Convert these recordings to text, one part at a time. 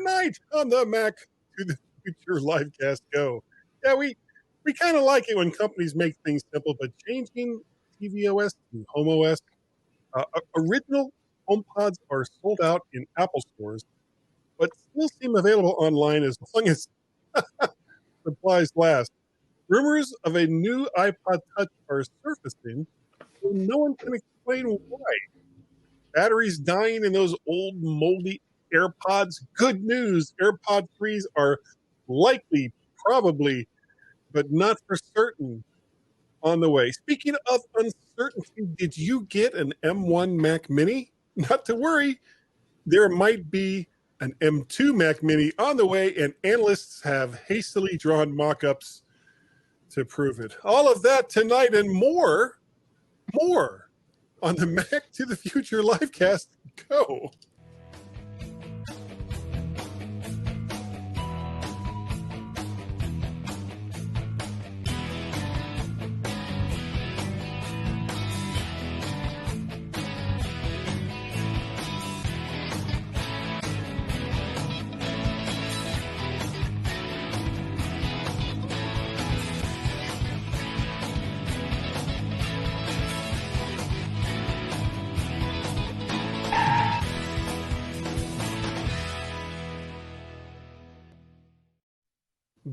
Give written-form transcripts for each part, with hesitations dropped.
tonight on the Mac to the Future Livecast Go. Yeah, we kind of like it when companies make things simple, but changing TVOS to HomeOS, original HomePods are sold out in Apple stores, but still seem available online as long as supplies last. Rumors of a new iPod Touch are surfacing, but no one can explain why. Batteries dying in those old moldy AirPods. Good news. AirPod 3s are likely, probably, but not for certain on the way. Speaking of uncertainty, did you get an M1 Mac Mini? Not to worry. There might be an M2 Mac Mini on the way, and analysts have hastily drawn mock-ups to prove it. All of that tonight and more on the Mac to the Future Livecast. Go.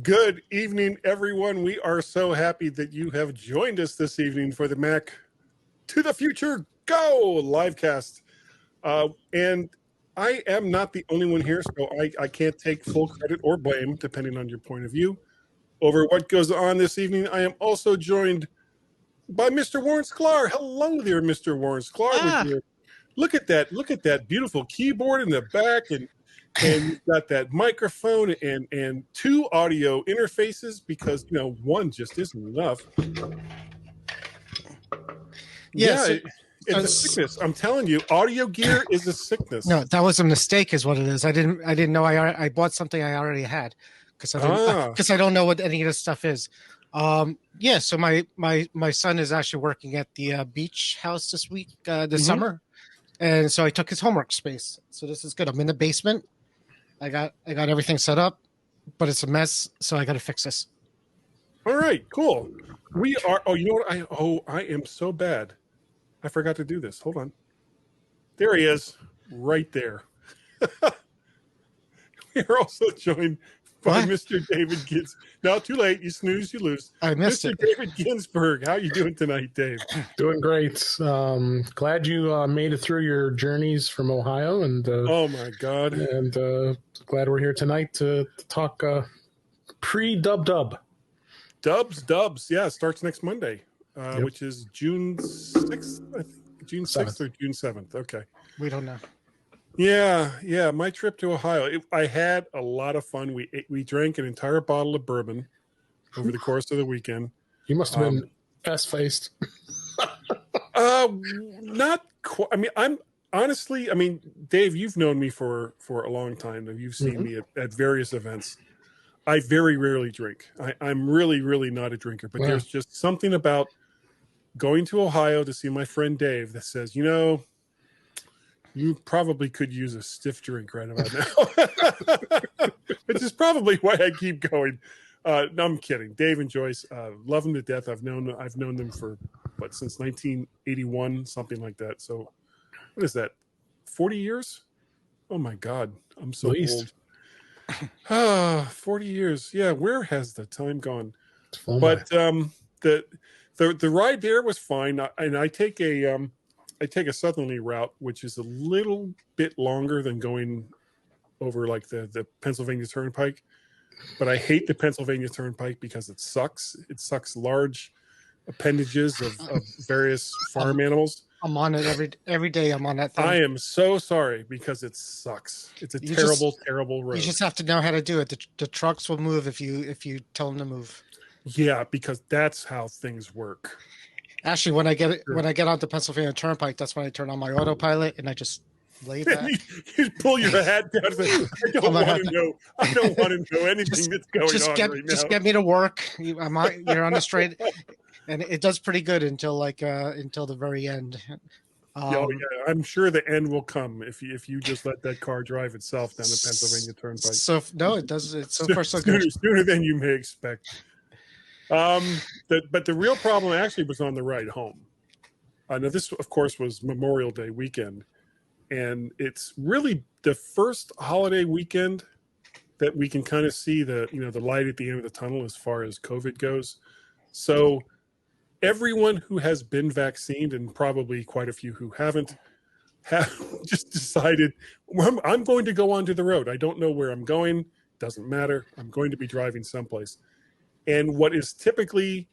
Good evening, everyone. We are so happy that you have joined us this evening for the Mac to the Future Go livecast. And I am not the only one here, so I can't take full credit or blame, depending on your point of view, over what goes on this evening. I am also joined by Mr. Warren Sklar. Hello there, Mr. Warren Sklar. Look at that beautiful keyboard in the back, and you've got that microphone and two audio interfaces because, one just isn't enough. It's a sickness. I'm telling you, audio gear is a sickness. No, that was a mistake is what it is. I didn't know I bought something I already had because I don't know what any of this stuff is. So my son is actually working at the beach house this week, this summer. And so I took his homework space. So this is good. I'm in the basement. I got everything set up, but it's a mess, so I got to fix this. All right, cool. We are. Oh, you know what? I am so bad. I forgot to do this. Hold on. There he is, right there. We are also joined by Mr. David Ginsburg. No, too late. You snooze, you lose. I missed it. David Ginsburg. How are you doing tonight, Dave? Doing great. Glad you made it through your journeys from Ohio. And oh, my God. And glad we're here tonight to talk pre-dub. Dubs. Yeah, it starts next Monday, which is June 6th, I think. June 6th or June 7th. Okay. We don't know. Yeah. My trip to Ohio, I had a lot of fun. We drank an entire bottle of bourbon over the course of the weekend. You must have been S-faced. Not quite. I mean, Dave, you've known me for a long time, and you've seen me at various events. I very rarely drink. I'm really, really not a drinker, but there's just something about going to Ohio to see my friend Dave that says, you probably could use a stiff drink right about now, which is probably why I keep going. No, I'm kidding. Dave and Joyce, love them to death. I've known them for since 1981, something like that. So, what is that? 40 years? Oh my God, I'm so old. 40 years. Yeah, where has the time gone? But the ride there was fine, and I take a southerly route, which is a little bit longer than going over like the Pennsylvania Turnpike. But I hate the Pennsylvania Turnpike because it sucks. It sucks large appendages of various farm animals. I'm on it every day. I'm on that thing. I am so sorry because it sucks. It's a terrible road. You just have to know how to do it. The trucks will move if you tell them to move. Yeah, because that's how things work. Actually, when I get onto Pennsylvania Turnpike, that's when I turn on my autopilot and I just lay back. You pull your hat down and say, I don't want to know anything that's going on right now. Just get me to work. You're on the straight, and it does pretty good until the very end. Yeah, I'm sure the end will come if you just let that car drive itself down the Pennsylvania Turnpike. So no, it does. It's so far so good. Sooner than you may expect. But the real problem actually was on the ride home. Now this, of course, was Memorial Day weekend, and it's really the first holiday weekend that we can kind of see the light at the end of the tunnel as far as COVID goes. So everyone who has been vaccinated, and probably quite a few who haven't, have just decided, I'm going to go onto the road. I don't know where I'm going. Doesn't matter. I'm going to be driving someplace. And what is typically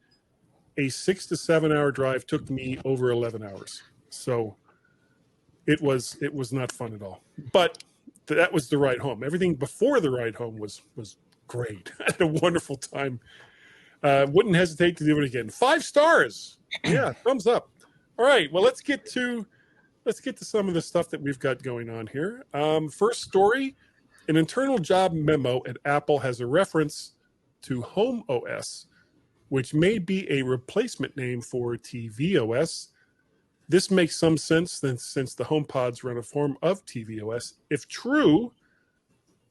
a 6 to 7 hour drive took me over 11 hours. So it was not fun at all. But that was the ride home. Everything before the ride home was great. I had a wonderful time. Wouldn't hesitate to do it again. 5 stars. Yeah, thumbs up. All right. Well, let's get to some of the stuff that we've got going on here. First story: an internal job memo at Apple has a reference to HomeOS, which may be a replacement name for TVOS. This makes some sense since the HomePods run a form of TVOS. If true,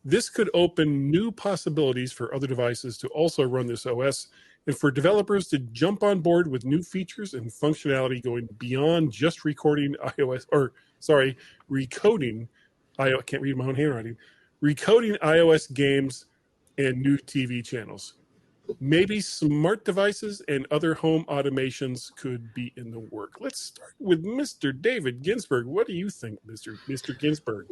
this could open new possibilities for other devices to also run this OS, and for developers to jump on board with new features and functionality going beyond just recoding I can't read my own handwriting. Recoding iOS games and new TV channels. Maybe smart devices and other home automations could be in the work. Let's start with Mr. David Ginsburg. What do you think, Mr. Ginsburg?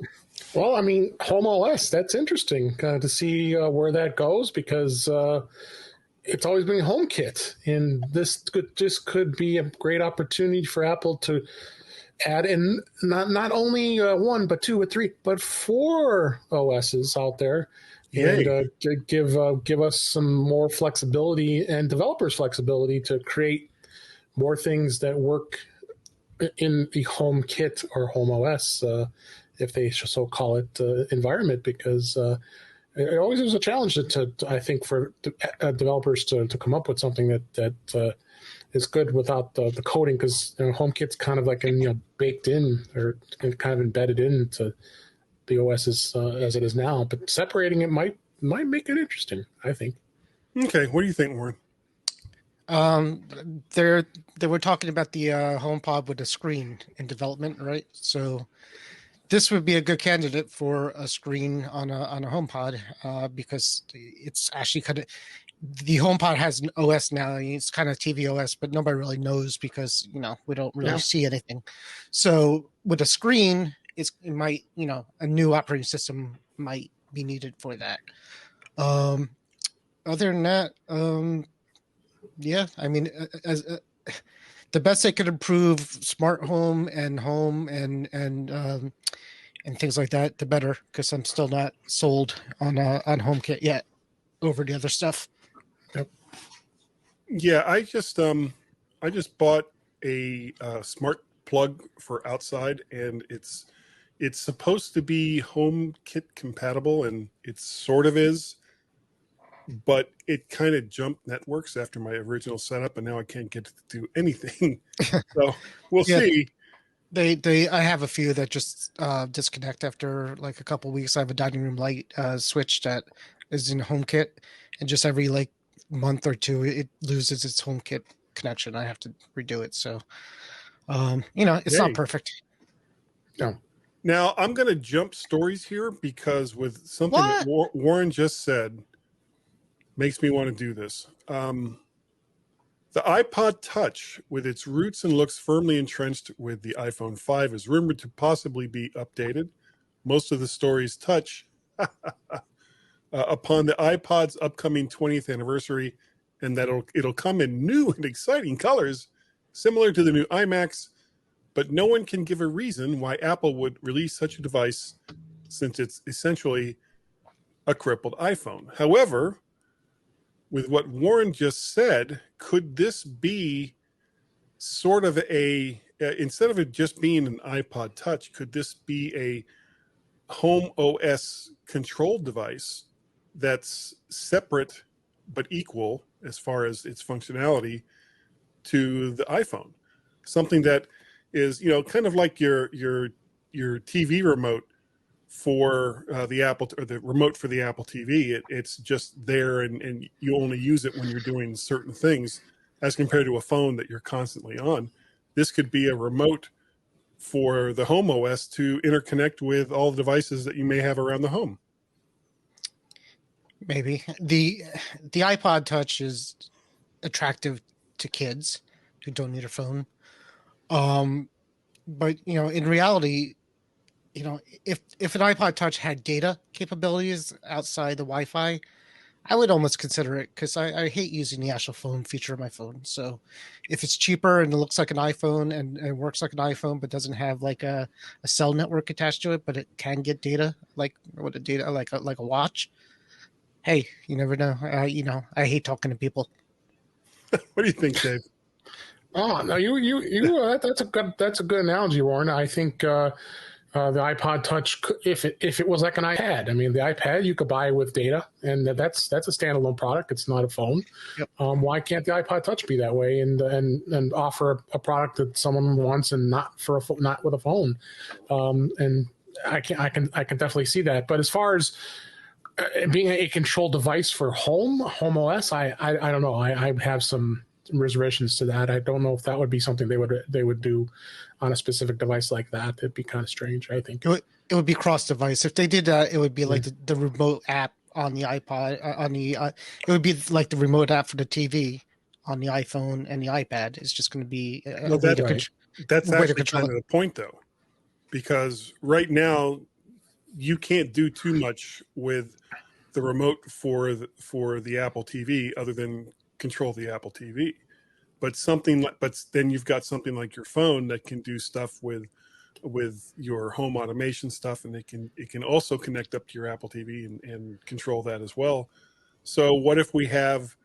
Well, I mean, HomeOS, that's interesting to see where that goes, because it's always been HomeKit. And this could be a great opportunity for Apple to add in not only 1, but 2, but 3, but 4 OSs out there. And to give us some more flexibility and developers flexibility to create more things that work in the HomeKit or HomeOS, if they so call it, environment, because it always is a challenge I think for developers to come up with something that is good without the coding, because HomeKit's kind of like baked in or kind of embedded into the OS as it is now, but separating it might make it interesting, I think. Okay, what do you think, Warren? They were talking about the HomePod with a screen in development, right? So this would be a good candidate for a screen on a HomePod, because it's actually kind of, the HomePod has an OS now. It's kind of tvOS, but nobody really knows because we don't really see anything. So with a screen, it might, a new operating system might be needed for that. Other than that, I mean, the best they could improve smart home and things like that, the better, because I'm still not sold on HomeKit yet over the other stuff. Yep. Yeah, I just bought a smart plug for outside, and it's supposed to be HomeKit compatible, and it sort of is, but it kind of jumped networks after my original setup, and now I can't get it to do anything. So we'll see. I have a few that just disconnect after like a couple of weeks. I have a dining room light switch that is in HomeKit, and just every like month or two, it loses its HomeKit connection. I have to redo it. So, it's not perfect. No. Now, I'm going to jump stories here because with something that Warren just said makes me want to do this. The iPod Touch, with its roots and looks firmly entrenched with the iPhone 5, is rumored to possibly be updated. Most of the stories touch upon the iPod's upcoming 20th anniversary, and that it'll come in new and exciting colors, similar to the new iMacs, but no one can give a reason why Apple would release such a device, since it's essentially a crippled iPhone. However, with what Warren just said, could this be sort of instead of it just being an iPod Touch, could this be a HomeOS control device that's separate but equal as far as its functionality to the iPhone? Something that is, kind of like your TV remote for the Apple, or the remote for the Apple TV. It's just there, and you only use it when you're doing certain things, as compared to a phone that you're constantly on. This could be a remote for the HomeOS to interconnect with all the devices that you may have around the home. Maybe the iPod Touch is attractive to kids who don't need a phone. But in reality, if an iPod Touch had data capabilities outside the Wi-Fi, I would almost consider it, because I hate using the actual phone feature of my phone. So if it's cheaper and it looks like an iPhone and works like an iPhone, but doesn't have like a cell network attached to it, but it can get data, like a watch. Hey, you never know. I hate talking to people. What do you think, Dave? Oh no, that's a good analogy, Warren. I think the iPod Touch, if it was like an iPad, I mean, the iPad you could buy with data, and that's a standalone product. It's not a phone. Yep. Why can't the iPod Touch be that way and offer a product that someone wants, and not with a phone? And I can definitely see that. But as far as being a control device for HomeOS, I don't know. I have some reservations to that. I don't know if that would be something they would do on a specific device like that. It'd be kind of strange, I think. It would be cross-device. If they did that, it would be like the remote app on the iPod. It would be like the remote app for the TV on the iPhone and the iPad. It's just going to be that's actually kind of the point, though, because right now you can't do too much with the remote for the Apple TV other than control the Apple TV. But then you've got something like your phone that can do stuff with your home automation stuff, and it can also connect up to your Apple TV and control that as well. So what if we have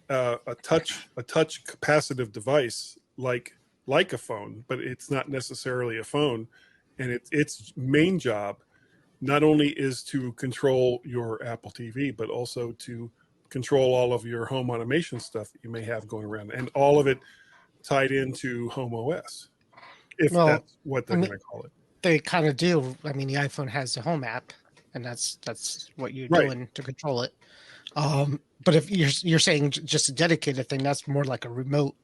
a touch capacitive device like a phone, but it's not necessarily a phone, and its main job not only is to control your Apple TV, but also to control all of your home automation stuff that you may have going around, and all of it tied into HomeOS, if that's what they're going to call it. They kind of do. I mean, the iPhone has the Home app, and that's what you're doing to control it. But if you're saying just a dedicated thing, that's more like a remote.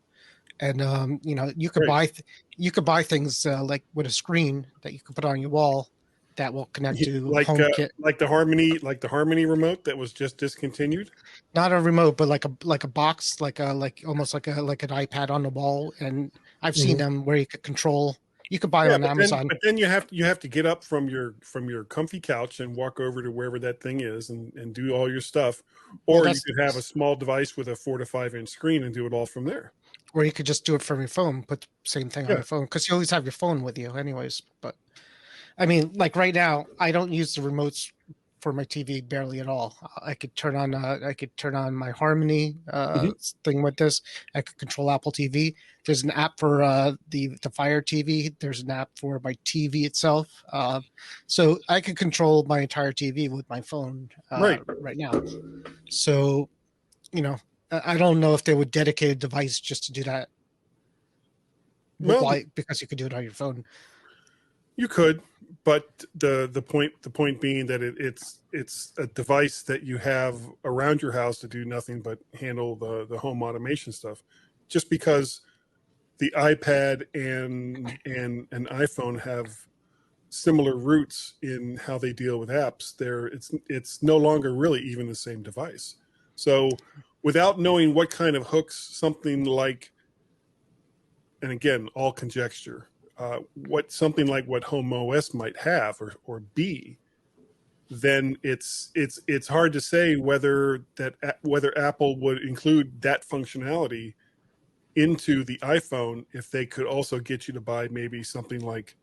And you could buy things like with a screen that you can put on your wall that will connect to HomeKit, like the Harmony remote that was just discontinued. Not a remote, but like a box, almost like an iPad on the wall. And I've seen them where you could control. You could buy on Amazon. But then you have to get up from your comfy couch and walk over to wherever that thing is and do all your stuff. Or you could have a small device with a 4 to 5 inch screen and do it all from there. Or you could just do it from your phone. Put the same thing on your phone, because you always have your phone with you, anyways. But I mean, like right now, I don't use the remotes for my TV barely at all. I could turn on my Harmony thing with this. I could control Apple TV. There's an app for the Fire TV. There's an app for my TV itself. So I could control my entire TV with my phone right now. So, I don't know if they would dedicate a device just to do that. Because you could do it on your phone. You could, but the point being that it's a device that you have around your house to do nothing but handle the home automation stuff. Just because the iPad and an iPhone have similar roots in how they deal with apps, it's no longer really even the same device. So without knowing what kind of hooks something like, and again, all conjecture, something like what HomeOS might have or be, then it's hard to say whether Apple would include that functionality into the iPhone if they could also get you to buy maybe something like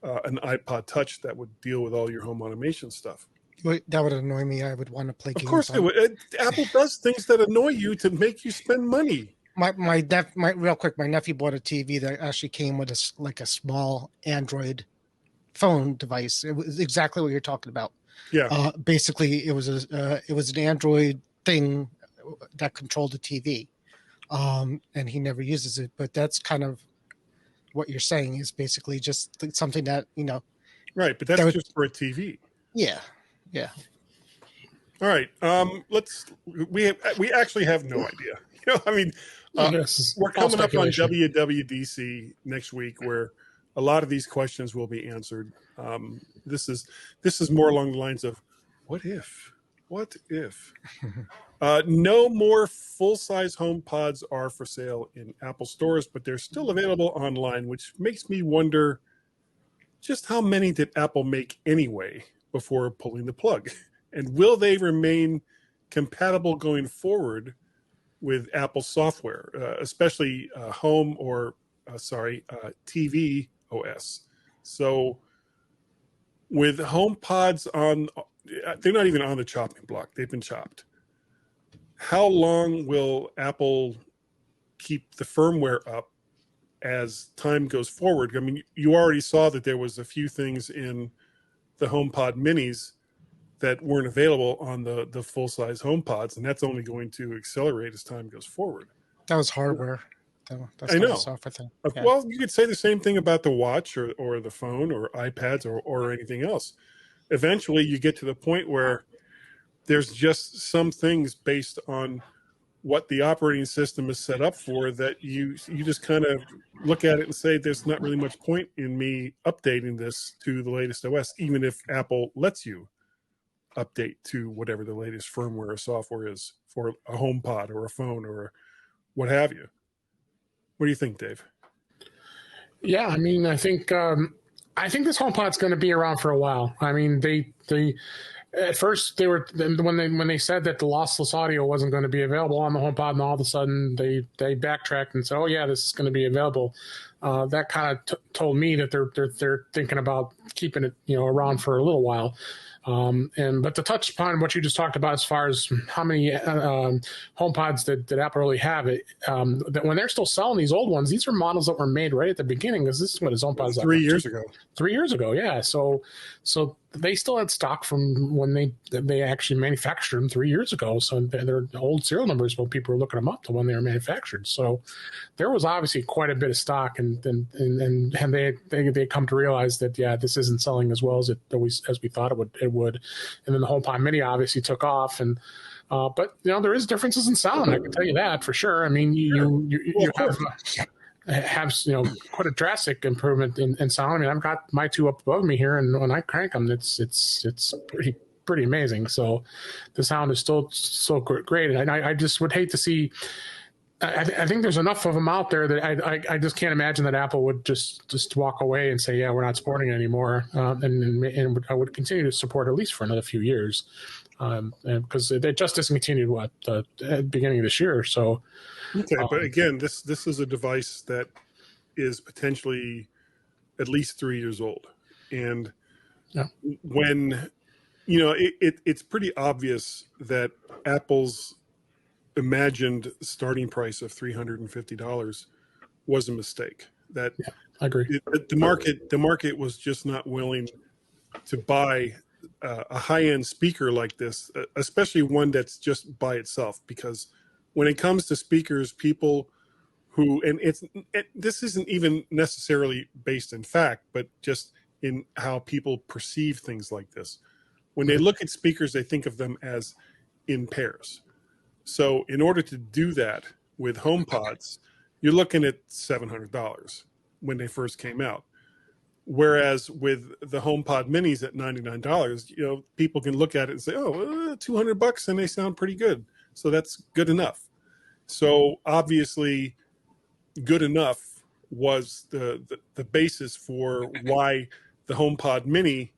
an iPod Touch that would deal with all your home automation stuff. That would annoy me. I would want to play games. Of course it would. Apple does things that annoy you to make you spend money. My nephew bought a TV that actually came with a small Android phone device. It was exactly what you're talking about. Yeah. Basically, it was an Android thing that controlled the TV, and he never uses it. But that's kind of what you're saying is basically just something that Right, but that's just for a TV. Yeah. All right. We actually have no idea. We're coming up on WWDC next week, where a lot of these questions will be answered. This is more along the lines of, what if? What if? No more full-size HomePods are for sale in Apple stores, but they're still available online, which makes me wonder just how many did Apple make anyway before pulling the plug? And will they remain compatible going forward with Apple software, especially TVOS? So with HomePods they're not even on the chopping block. They've been chopped. How long will Apple keep the firmware up as time goes forward? I mean, you already saw that there was a few things in the HomePod minis that weren't available on the full-size HomePods, and that's only going to accelerate as time goes forward. That was hardware. That's I know. not a software thing. Yeah. Well, you could say the same thing about the watch or the phone or iPads or anything else. Eventually, you get to the point where there's just some things based on what the operating system is set up for that you just kind of look at it and say, there's not really much point in me updating this to the latest OS, even if Apple lets you update to whatever the latest firmware or software is for a HomePod or a phone or what have you. What do you think, Dave? Yeah, I mean, I think this HomePod's going to be around for a while. I mean, they at first when they said that the lossless audio wasn't going to be available on the HomePod, and all of a sudden they backtracked and said, "Oh yeah, this is going to be available." That kind of told me that they're thinking about keeping it around for a little while. But to touch upon what you just talked about as far as how many HomePods that Apple really have, that when they're still selling these old ones, these are models that were made right at the beginning, because this is what his HomePods 3 years ago. 3 years ago, yeah. So they still had stock from when they actually manufactured them 3 years ago. So they're old serial numbers when people were looking them up to when they were manufactured. So there was obviously quite a bit of stock, and they come to realize that this isn't selling as well as we thought it would. And then the HomePod Mini obviously took off, but there is differences in sound. I can tell you that for sure. I mean, you have quite a drastic improvement in sound. I mean, I've got my two up above me here, and when I crank them, it's pretty amazing. So the sound is still so great, and I just would hate to see. I think there's enough of them out there that I just can't imagine that Apple would just walk away and say, yeah, we're not supporting it anymore, and I would continue to support at least for another few years, because they just discontinued at the beginning of this year. So. Okay, but again, this is a device that is potentially at least 3 years old, and when it's pretty obvious that Apple's imagined starting price of $350 was a mistake. That I agree. The market was just not willing to buy a high-end speaker like this, especially one that's just by itself, because when it comes to speakers, people who, and this isn't even necessarily based in fact, but just in how people perceive things like this. When they look at speakers, they think of them as in pairs. So in order to do that with HomePods, you're looking at $700 when they first came out. Whereas with the HomePod minis at $99, people can look at it and say, oh, $200 and they sound pretty good. So that's good enough. So obviously good enough was the basis for why the HomePod mini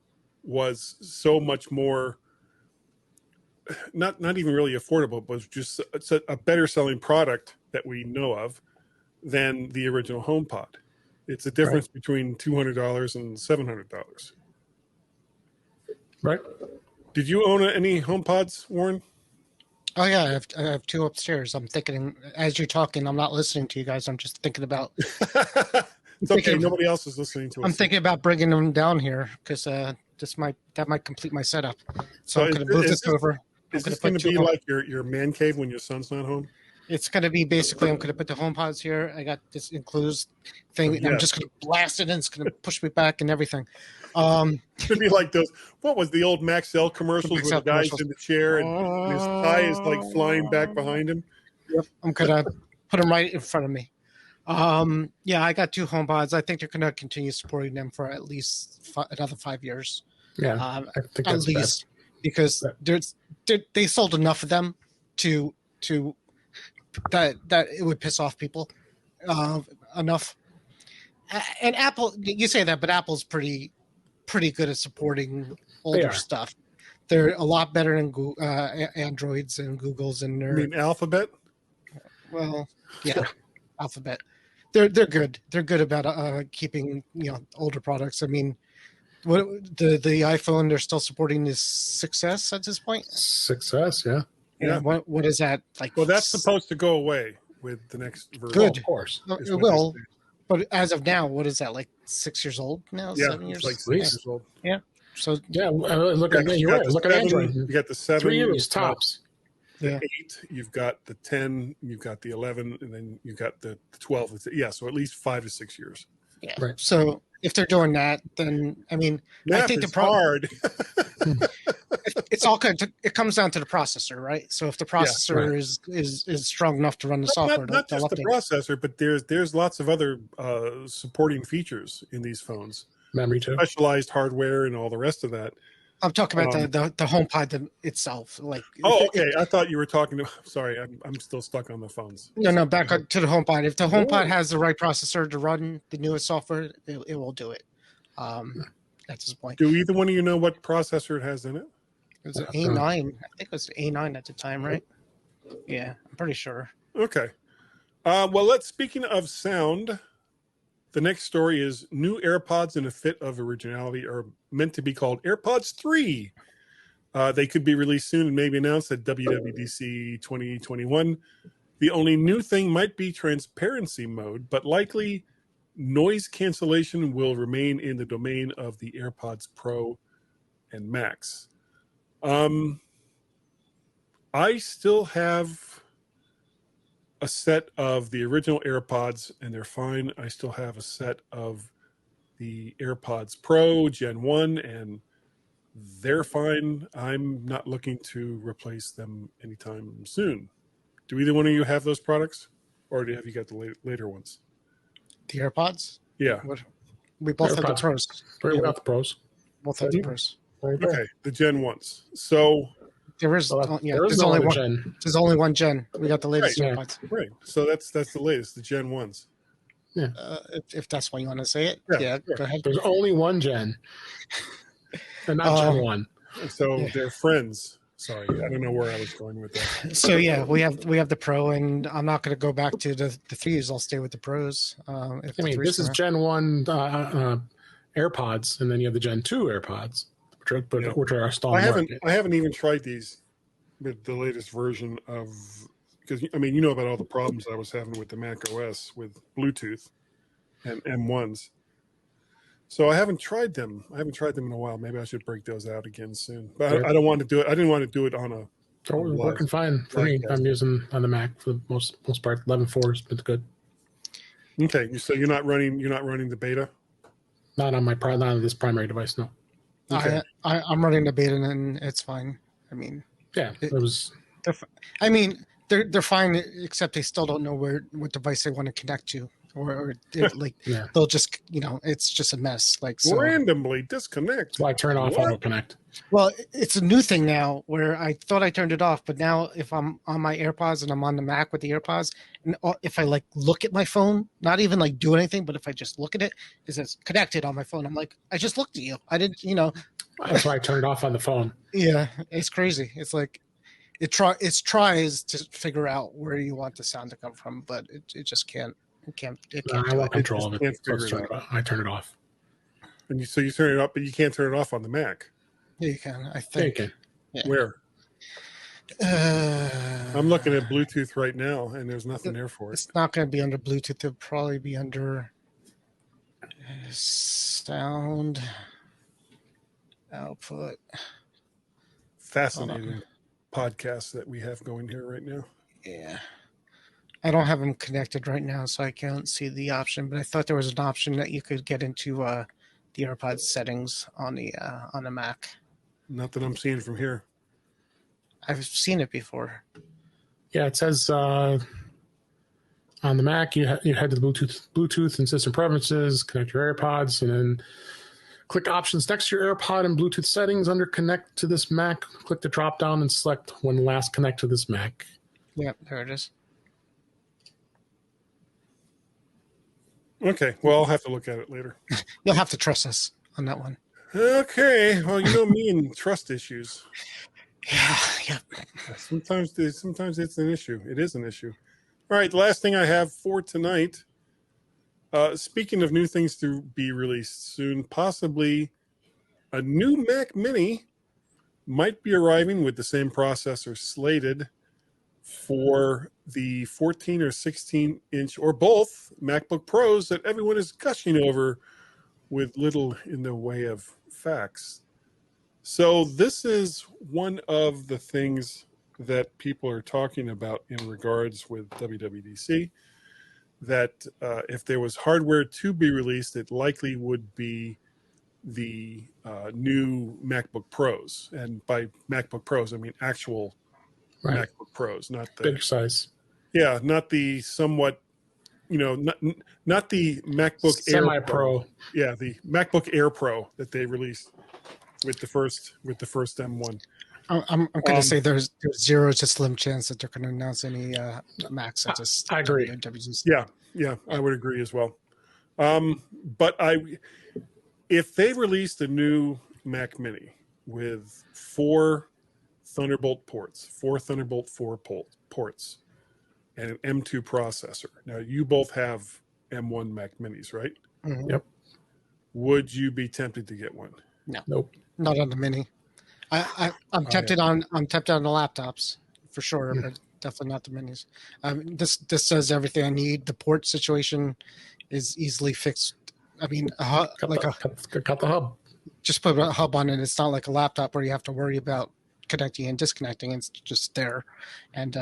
was so much more, not even really affordable, but was just a better selling product that we know of than the original HomePod. It's a difference between $200 and $700. Right. Did you own any HomePods, Warren? Oh yeah, I have two upstairs. I'm thinking as you're talking, I'm not listening to you guys. I'm just thinking about. It's okay. Nobody else is listening to us. I'm thinking about bringing them down here because that might complete my setup. So I'm going to move this over. Is this going to be like your man cave when your son's not home? It's going to be basically, I'm going to put the HomePods here. I got this enclosed thing, and I'm just going to blast it, and it's going to push me back and everything. It's going to be like those, what was the old Maxell commercials where the guy's in the chair and his tie is like flying back behind him? Yep, I'm going to put them right in front of me. Yeah, I got 2 HomePods. I think they're going to continue supporting them for at least another 5 years. Yeah, I think at least because they sold enough of them to that it would piss off people enough. And Apple, you say that, but Apple's pretty good at supporting older stuff. They're a lot better than Androids and Googles and their. You mean Alphabet? Well, yeah, Alphabet. They're good. They're good about keeping older products. I mean, what the iPhone, they're still supporting this 6S at this point. 6S, yeah. Yeah. What is that like? Well, that's supposed to go away with the next version. Good, of course. It will. But as of now, what is that, like 6 years old now? Yeah, 7 years? It's like 6 years old. Yeah. So yeah, look at you're right. Look at Android. You got the 7. 3 years tops. The 8. You've got the 10. You've got the 11, and then you got the 12. So at least 5 to 6 years. Yeah. Right. So if they're doing that, then I mean, Math I think is hard. It's all good. It comes down to the processor, right? So if the processor is strong enough to run the software, not just the processor, but there's lots of other supporting features in these phones. Memory too, specialized hardware, and all the rest of that. I'm talking about the HomePod itself. Like, okay. I thought you were talking to. Sorry, I'm still stuck on the phones. No, back to the HomePod. If the HomePod has the right processor to run the newest software, it will do it. That's his point. Do either one of you know what processor it has in it? It was an A9. I think it was A9 at the time, right? Yeah, I'm pretty sure. Okay. Well, speaking of sound, the next story is new AirPods in a fit of originality are meant to be called AirPods 3. They could be released soon and maybe announced at WWDC 2021. The only new thing might be transparency mode, but likely noise cancellation will remain in the domain of the AirPods Pro and Max. I still have a set of the original AirPods, and they're fine. I still have a set of the AirPods Pro Gen 1, and they're fine. I'm not looking to replace them anytime soon. Do either one of you have those products, or have you got the later ones? The AirPods? Yeah. We both have the Pros. We got the Pros. Both have the Pros. Okay, the Gen 1s. So there's only one Gen. There's only one Gen. We got the latest AirPods. Right. So that's the latest, the Gen 1s. Yeah. If that's what you want to say it. Yeah. Go ahead. There's only one Gen. And not Gen 1. So they're friends. Sorry, I don't know where I was going with that. So yeah, we have the Pro, and I'm not going to go back to the 3s. I'll stay with the Pros. This is Gen 1 AirPods, and then you have the Gen 2 AirPods, which are still I haven't even tried these with the latest version of, because you know about all the problems I was having with the Mac OS with Bluetooth and M1s. So I haven't tried them. In a while. Maybe I should break those out again soon. But I don't want to do it. I didn't want to do it on a. Working fine for me. I'm using on the Mac for the most part. 11.4 has been good. Okay, so you're not running the beta. Not on this primary device. No. Okay. I'm running the beta, and it's fine. I mean. Yeah, it was. They're fine, except they still don't know what device they want to connect to. Or they'll just, it's just a mess. Randomly disconnect. That's why I turn off auto connect. Well, it's a new thing now where I thought I turned it off, but now if I'm on my AirPods and I'm on the Mac with the AirPods, and if I look at my phone, not even do anything, but if I just look at it, it says connected on my phone. I'm like, I just looked at you. I didn't, That's why I turned it off on the phone. Yeah, it's crazy. It's like it tries to figure out where you want the sound to come from, but it just can't. I want control of it. I turn it off. And you turn it up, but you can't turn it off on the Mac. Yeah, you can. I think. Yeah, you can. Yeah. Where? I'm looking at Bluetooth right now, and there's nothing there for it. It's not going to be under Bluetooth. It'll probably be under sound output. Fascinating podcast that we have going here right now. Yeah. I don't have them connected right now, so I can't see the option. But I thought there was an option that you could get into the AirPods settings on the Mac. Not that I'm seeing from here. I've seen it before. Yeah, it says on the Mac you head to the Bluetooth and system preferences, connect your AirPods, and then click options next to your AirPod and Bluetooth settings. Under connect to this Mac, click the drop down and select when last connect to this Mac. Yep, there it is. Okay, well, I'll have to look at it later. You'll have to trust us on that one. Okay, well, you know me and trust issues. Yeah. Sometimes it's an issue. It is an issue. All right, last thing I have for tonight. Speaking of new things to be released soon, possibly a new Mac Mini might be arriving with the same processor slated for the 14 or 16 inch or both MacBook Pros that everyone is gushing over with little in the way of facts. So this is one of the things that people are talking about in regards with WWDC, that if there was hardware to be released, it likely would be the new MacBook Pros. And by MacBook Pros, I mean actual MacBook Pros, not the big size. Yeah, not the somewhat, not the MacBook Semi Air Pro. Yeah, the MacBook Air Pro that they released with the first M1. I'm going to say there's zero to slim chance that they're going to announce any Macs at this. I agree. Yeah, I would agree as well. But if they released a new Mac Mini with 4 Thunderbolt ports, 4 Thunderbolt 4 ports, and an M2 processor. Now, you both have M1 Mac Minis, right? Mm-hmm. Yep. Would you be tempted to get one? No. Nope. Not on the Mini. I'm tempted on the laptops for sure, but definitely not the Minis. This does everything I need. The port situation is easily fixed. I mean, cut the hub. Just put a hub on it. It's not like a laptop where you have to worry about connecting and disconnecting. It's just there. And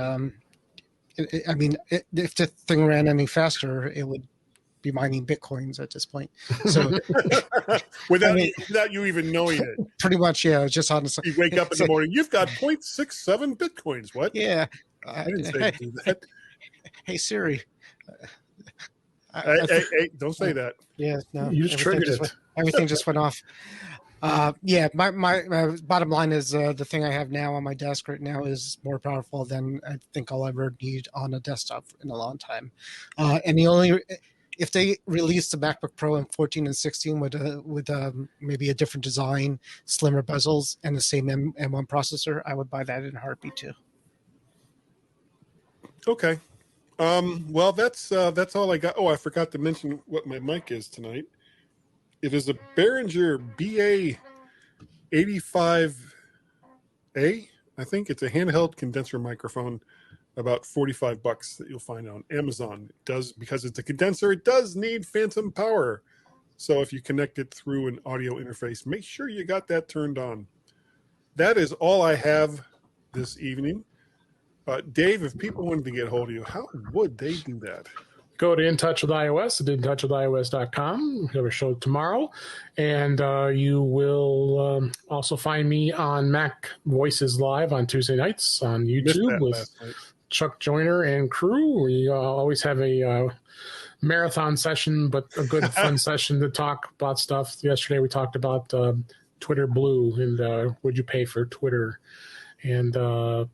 if the thing ran any faster, it would be mining Bitcoins at this point. So without you even knowing it. Pretty much, yeah. Just honestly, you wake up in the morning, you've got 0.67 Bitcoins. What? Yeah. I didn't say do that. Hey Siri. Hey, don't say that. Yeah, no. You just triggered it. Everything just went off. My bottom line is the thing I have now on my desk right now is more powerful than I think I'll ever need on a desktop in a long time. And if they release the MacBook Pro in 14 and 16 with maybe a different design, slimmer bezels, and the same M1 processor, I would buy that in a heartbeat too. Okay. Well, that's all I got. Oh, I forgot to mention what my mic is tonight. It is a Behringer BA 85A. I think it's a handheld condenser microphone, about $45 that you'll find on Amazon. It does, because it's a condenser, it does need phantom power. So if you connect it through an audio interface, make sure you got that turned on. That is all I have this evening. Dave, if people wanted to get a hold of you, how would they do that? Go to In Touch with iOS at intouchwithios.com. We have a show tomorrow. And you will also find me on Mac Voices Live on Tuesday nights on YouTube with Chuck Joyner and crew. We always have a marathon session, but a good fun session to talk about stuff. Yesterday we talked about Twitter Blue and would you pay for Twitter? And you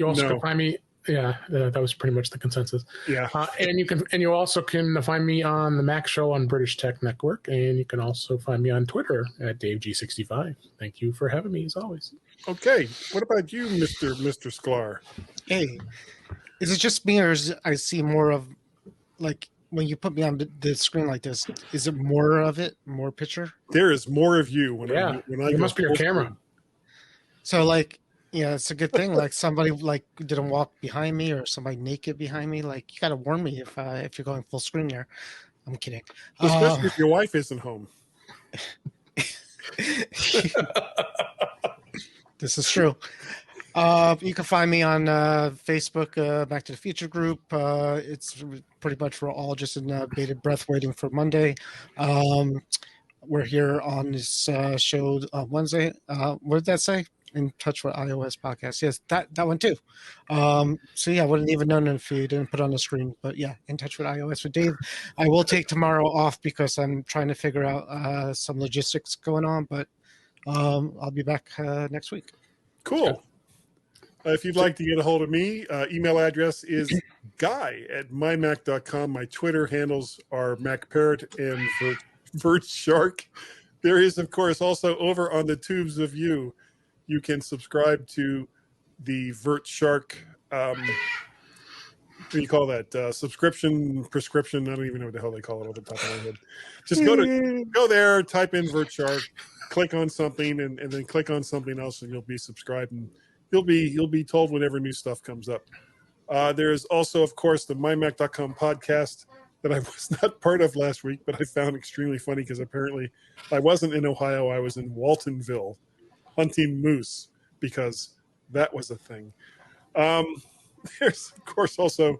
also can find me. Yeah, that was pretty much the consensus. Yeah, and you also can find me on the Mac Show on British Tech Network, and you can also find me on Twitter at DaveG65. Thank you for having me as always. Okay, what about you, Mr. Sklar? Hey, is it just me, or I see more of, like, when you put me on the screen like this? Is it more of it, more picture? There is more of you when I it must be your camera. Screen. So like. Yeah, it's a good thing. Like somebody didn't walk behind me or somebody naked behind me. Like you got to warn me if you're going full screen there. I'm kidding. Especially if your wife isn't home. This is true. You can find me on Facebook, Back to the Future group. It's pretty much we're all just in bated breath waiting for Monday. We're here on this show on Wednesday. What did that say? In touch with iOS podcast. Yes, that one too. So yeah, I wouldn't even known if you didn't put it on the screen. But yeah, in touch with iOS with Dave. I will take tomorrow off because I'm trying to figure out some logistics going on. But I'll be back next week. Cool. If you'd like to get a hold of me, email address is guy@mymac.com. My Twitter handles are MacParrot and VertShark. There is, of course, also over on the Tubes of You, you can subscribe to the VertShark, what do you call that? Prescription. I don't even know what the hell they call it off the top of my head. Just go there, type in VertShark, click on something, and then click on something else, and you'll be subscribed, and you'll be told whenever new stuff comes up. There is also, of course, the MyMac.com podcast that I was not part of last week, but I found extremely funny because apparently I wasn't in Ohio. I was in Waltonville hunting moose because that was a thing. There's, of course, also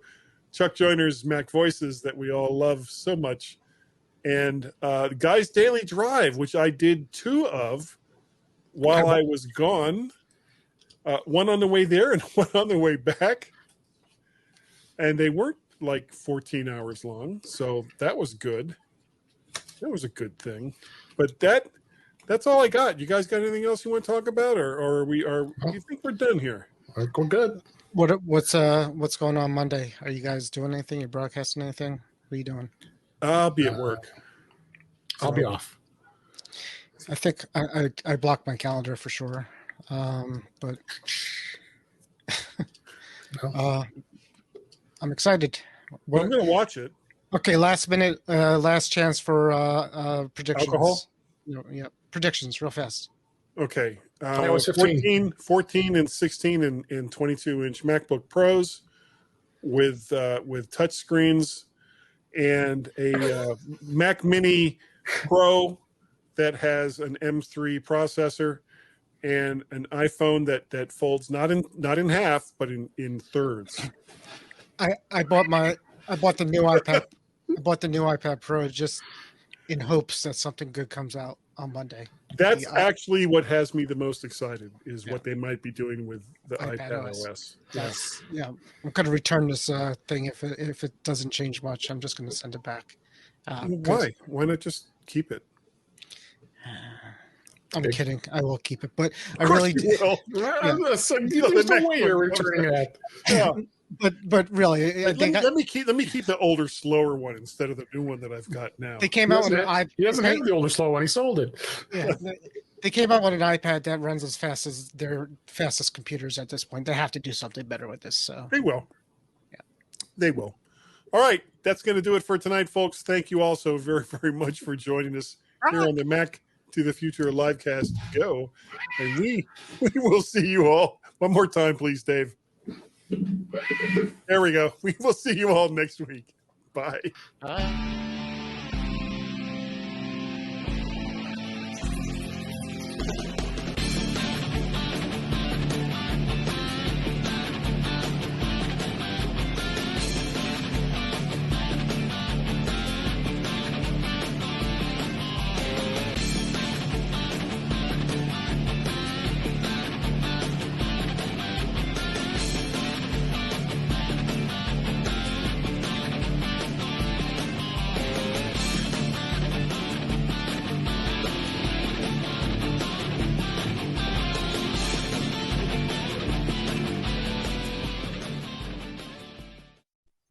Chuck Joyner's Mac Voices that we all love so much. And Guy's Daily Drive, which I did 2 of while I was gone. One on the way there and one on the way back. And they weren't like 14 hours long. So that was good. That was a good thing. But that's all I got. You guys got anything else you want to talk about? Or you think we're done here? I think we're good. What's going on Monday? Are you guys doing anything? You broadcasting anything? What are you doing? I'll be at work. I'll be off. I think I blocked my calendar for sure. But I'm excited. I'm going to watch it. Okay, last minute, last chance for predictions. Alcohol? Yeah, predictions real fast. Okay. 14 and 16 and 22-inch MacBook Pros with touch screens and a Mac Mini Pro that has an M3 processor and an iPhone that folds not in half but in thirds. I bought the new iPad. I bought the new iPad Pro just in hopes that something good comes out on Monday. That's actually what has me the most excited is what they might be doing with the iPad OS. Yeah. I'm going to return this thing if it doesn't change much. I'm just going to send it back. Why? Why not just keep it? I'm kidding. I will keep it, but I really do. There's no way you're returning that. Yeah. But really, let me keep the older, slower one instead of the new one that I've got now. They came out with an iPad. He doesn't have the older, slow one. He sold it. Yeah, they came out with an iPad that runs as fast as their fastest computers at this point. They have to do something better with this. So they will. Yeah, they will. All right, that's going to do it for tonight, folks. Thank you all so very, very much for joining us here on the Mac to the Future Livecast Go, and we will see you all one more time, please, Dave. There we go. We will see you all next week. Bye. Bye.